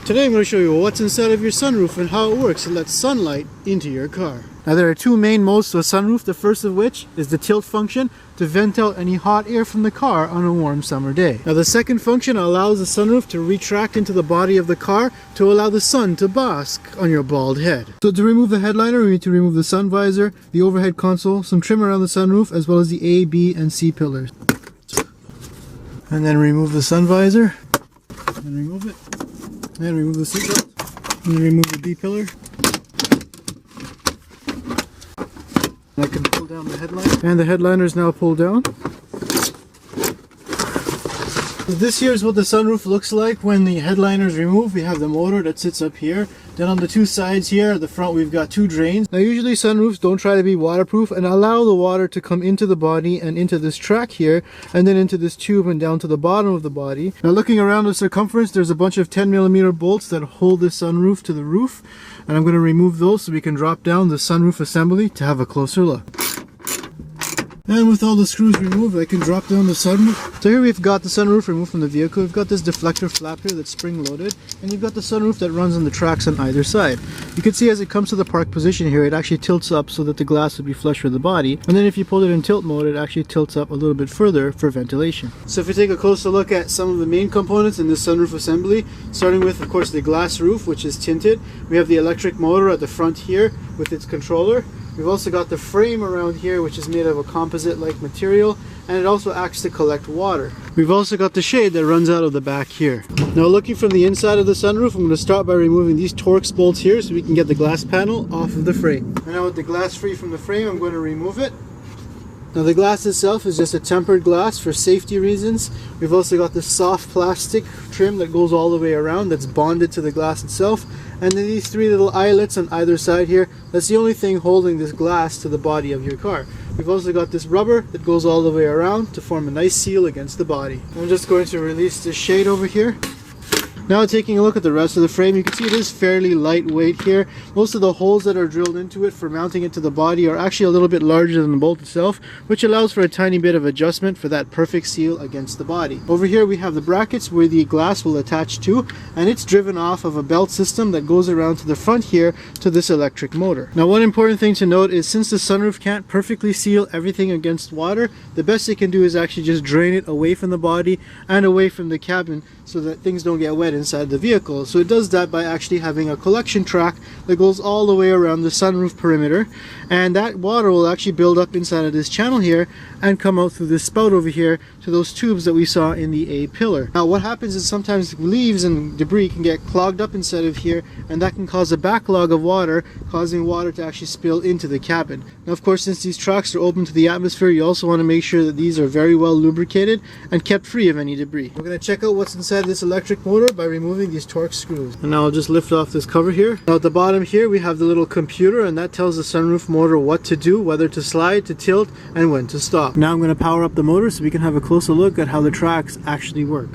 Today I'm going to show you what's inside of your sunroof and how it works to let sunlight into your car. Now there are two main modes to a sunroof, the first of which is the tilt function to vent out any hot air from the car on a warm summer day. Now the second function allows the sunroof to retract into the body of the car to allow the sun to bask on your bald head. So to remove the headliner, we need to remove the sun visor, the overhead console, some trim around the sunroof, as well as the A, B, and C pillars. And then remove the sun visor, and remove it. And remove the seatbelt, and remove the B pillar. And I can pull down the headliner. And the headliner is now pulled down. This here is what the sunroof looks like when the headliner is removed. We have the motor that sits up here. Then on the two sides here, at the front, we've got two drains. Now usually sunroofs don't try to be waterproof and allow the water to come into the body and into this track here, and then into this tube and down to the bottom of the body. Now looking around the circumference, there's a bunch of 10mm bolts that hold this sunroof to the roof. And I'm going to remove those so we can drop down the sunroof assembly to have a closer look. And with all the screws removed, I can drop down the sunroof. So here we've got the sunroof removed from the vehicle. We've got this deflector flap here that's spring loaded, and you've got the sunroof that runs on the tracks on either side. You can see as it comes to the park position here, it actually tilts up so that the glass would be flush with the body. And then if you pull it in tilt mode, it actually tilts up a little bit further for ventilation. So if we take a closer look at some of the main components in this sunroof assembly, starting with, of course, the glass roof, which is tinted. We have the electric motor at the front here with its controller. We've also got the frame around here, which is made of a composite-like material, and it also acts to collect water. We've also got the shade that runs out of the back here. Now looking from the inside of the sunroof, I'm going to start by removing these Torx bolts here so we can get the glass panel off of the frame. And now with the glass free from the frame, I'm going to remove it. Now the glass itself is just a tempered glass for safety reasons. We've also got this soft plastic trim that goes all the way around that's bonded to the glass itself. And then these three little eyelets on either side here, that's the only thing holding this glass to the body of your car. We've also got this rubber that goes all the way around to form a nice seal against the body. I'm just going to release this shade over here. Now taking a look at the rest of the frame, you can see it is fairly lightweight here. Most of the holes that are drilled into it for mounting it to the body are actually a little bit larger than the bolt itself, which allows for a tiny bit of adjustment for that perfect seal against the body. Over here we have the brackets where the glass will attach to, and it's driven off of a belt system that goes around to the front here to this electric motor. Now one important thing to note is since the sunroof can't perfectly seal everything against water, the best it can do is actually just drain it away from the body and away from the cabin so that things don't get wet inside the vehicle. So it does that by actually having a collection track that goes all the way around the sunroof perimeter, and that water will actually build up inside of this channel here and come out through this spout over here to those tubes that we saw in the A pillar. Now what happens is sometimes leaves and debris can get clogged up inside of here, and that can cause a backlog of water, causing water to actually spill into the cabin. Now of course, since these tracks are open to the atmosphere, you also want to make sure that these are very well lubricated and kept free of any debris. We're going to check out what's inside this electric motor by removing these Torx screws. And now I'll just lift off this cover here. Now at the bottom here we have the little computer, and that tells the sunroof motor what to do, whether to slide, to tilt, and when to stop. Now I'm going to power up the motor so we can have a closer look at how the tracks actually work.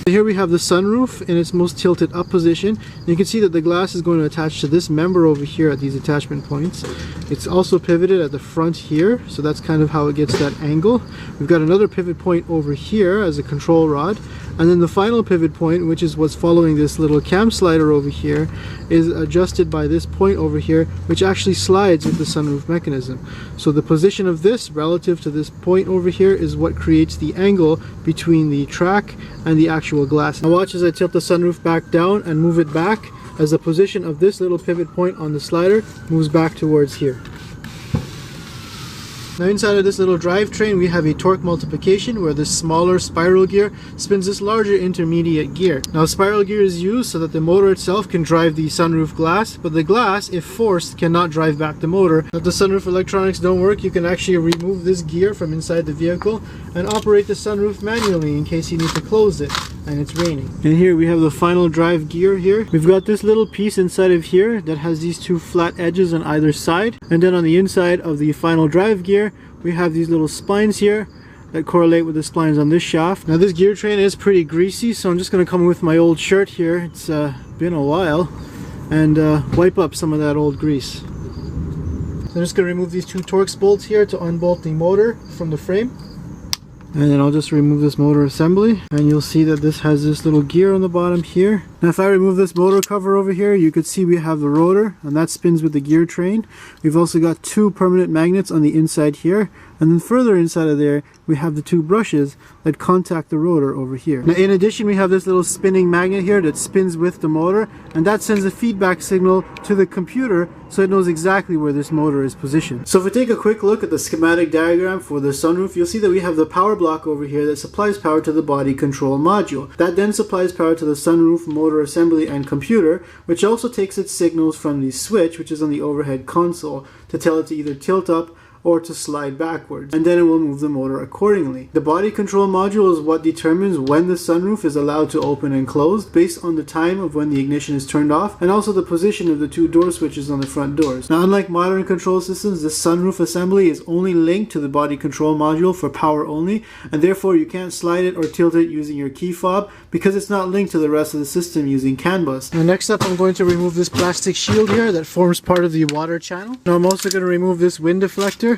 Here we have the sunroof in its most tilted up position. You can see that the glass is going to attach to this member over here at these attachment points. It's also pivoted at the front here, so that's kind of how it gets that angle. We've got another pivot point over here as a control rod, and then the final pivot point, which is what's following this little cam slider over here, is adjusted by this point over here, which actually slides with the sunroof mechanism. So the position of this relative to this point over here is what creates the angle between the track and the actual glass. Now watch as I tilt the sunroof back down and move it back as the position of this little pivot point on the slider moves back towards here. Now inside of this little drivetrain we have a torque multiplication where this smaller spiral gear spins this larger intermediate gear. Now spiral gear is used so that the motor itself can drive the sunroof glass, but the glass, if forced, cannot drive back the motor. If the sunroof electronics don't work, you can actually remove this gear from inside the vehicle and operate the sunroof manually in case you need to close it and it's raining. And here we have the final drive gear here. We've got this little piece inside of here that has these two flat edges on either side, and then on the inside of the final drive gear we have these little spines here that correlate with the splines on this shaft. Now this gear train is pretty greasy, so I'm just going to come with my old shirt here, it's been a while, and wipe up some of that old grease. So I'm just going to remove these two Torx bolts here to unbolt the motor from the frame. And then I'll just remove this motor assembly, and you'll see that this has this little gear on the bottom here. Now if I remove this motor cover over here, you could see we have the rotor, and that spins with the gear train. We've also got two permanent magnets on the inside here, and then further inside of there we have the two brushes that contact the rotor over here. Now in addition, we have this little spinning magnet here that spins with the motor, and that sends a feedback signal to the computer so it knows exactly where this motor is positioned. So if we take a quick look at the schematic diagram for the sunroof, you'll see that we have the power block over here that supplies power to the body control module. That then supplies power to the sunroof motor assembly and computer, which also takes its signals from the switch, which is on the overhead console, to tell it to either tilt up or to slide backwards, and then it will move the motor accordingly. The body control module is what determines when the sunroof is allowed to open and close based on the time of when the ignition is turned off, and also the position of the two door switches on the front doors. Now unlike modern control systems, this sunroof assembly is only linked to the body control module for power only, and therefore you can't slide it or tilt it using your key fob because it's not linked to the rest of the system using CAN bus. Now next up, I'm going to remove this plastic shield here that forms part of the water channel. Now I'm also going to remove this wind deflector.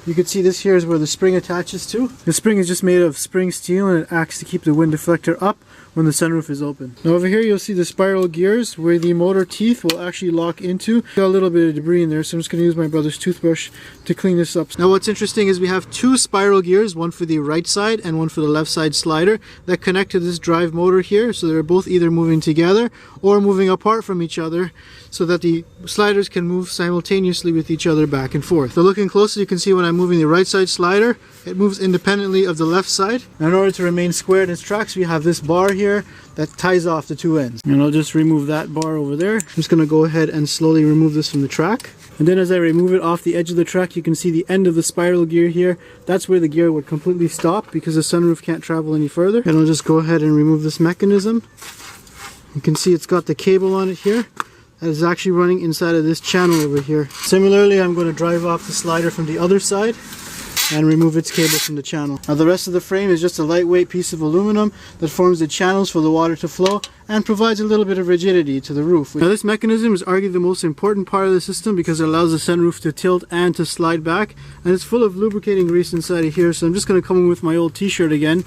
You can see this here is where the spring attaches to. The spring is just made of spring steel, and it acts to keep the wind deflector up when the sunroof is open. Now over here you'll see the spiral gears where the motor teeth will actually lock into. Got a little bit of debris in there, so I'm just going to use my brother's toothbrush to clean this up. Now what's interesting is we have two spiral gears, one for the right side and one for the left side slider, that connect to this drive motor here, so they're both either moving together or moving apart from each other so that the sliders can move simultaneously with each other back and forth. So looking closer, you can see when I'm moving the right side slider, it moves independently of the left side. Now in order to remain square in its tracks, we have this bar here that ties off the two ends. And I'll just remove that bar over there. I'm just going to go ahead and slowly remove this from the track. And then as I remove it off the edge of the track, you can see the end of the spiral gear here. That's where the gear would completely stop because the sunroof can't travel any further. And I'll just go ahead and remove this mechanism. You can see it's got the cable on it here that is actually running inside of this channel over here. Similarly, I'm going to drive off the slider from the other side and remove its cable from the channel. Now the rest of the frame is just a lightweight piece of aluminum that forms the channels for the water to flow and provides a little bit of rigidity to the roof. Now this mechanism is arguably the most important part of the system because it allows the sunroof to tilt and to slide back, and it's full of lubricating grease inside of here, so I'm just going to come in with my old t-shirt again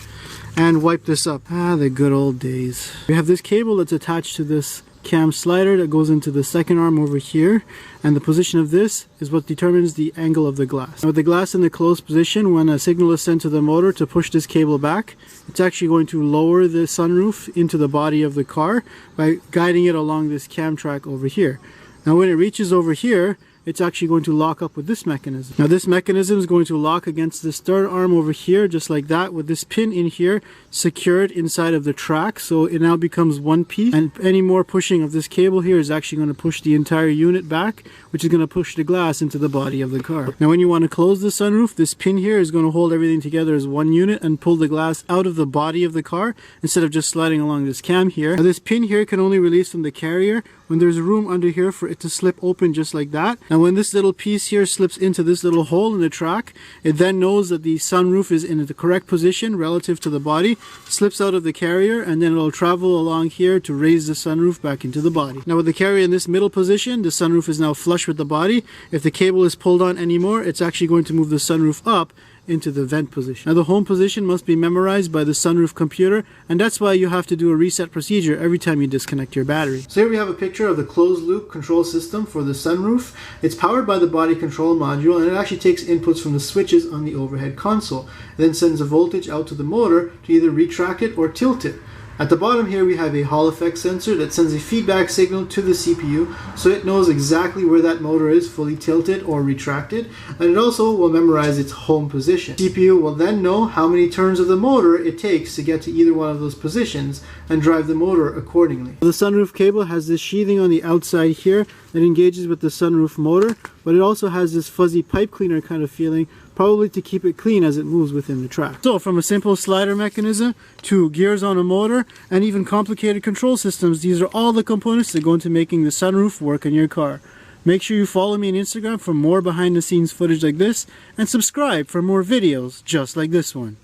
and wipe this up. Ah, the good old days. We have this cable that's attached to this cam slider that goes into the second arm over here, and the position of this is what determines the angle of the glass. Now with the glass in the closed position, when a signal is sent to the motor to push this cable back, it's actually going to lower the sunroof into the body of the car by guiding it along this cam track over here. Now when it reaches over here, it's actually going to lock up with this mechanism. Now this mechanism is going to lock against this third arm over here, just like that, with this pin in here secured inside of the track, so it now becomes one piece, and any more pushing of this cable here is actually going to push the entire unit back, which is going to push the glass into the body of the car. Now when you want to close the sunroof, this pin here is going to hold everything together as one unit and pull the glass out of the body of the car instead of just sliding along this cam here. Now this pin here can only release from the carrier when there's room under here for it to slip open just like that. And when this little piece here slips into this little hole in the track, it then knows that the sunroof is in the correct position relative to the body, slips out of the carrier, and then it'll travel along here to raise the sunroof back into the body. Now with the carrier in this middle position, the sunroof is now flush with the body. If the cable is pulled on anymore, it's actually going to move the sunroof up into the vent position. Now the home position must be memorized by the sunroof computer, and that's why you have to do a reset procedure every time you disconnect your battery. So here we have a picture of the closed loop control system for the sunroof. It's powered by the body control module, and it actually takes inputs from the switches on the overhead console. It then sends a voltage out to the motor to either retract it or tilt it. At the bottom here we have a Hall effect sensor that sends a feedback signal to the CPU so it knows exactly where that motor is fully tilted or retracted, and it also will memorize its home position. The CPU will then know how many turns of the motor it takes to get to either one of those positions and drive the motor accordingly. The sunroof cable has this sheathing on the outside here that engages with the sunroof motor, but it also has this fuzzy pipe cleaner kind of feeling, probably to keep it clean as it moves within the track. So from a simple slider mechanism to gears on a motor and even complicated control systems, these are all the components that go into making the sunroof work in your car. Make sure you follow me on Instagram for more behind the scenes footage like this, and subscribe for more videos just like this one.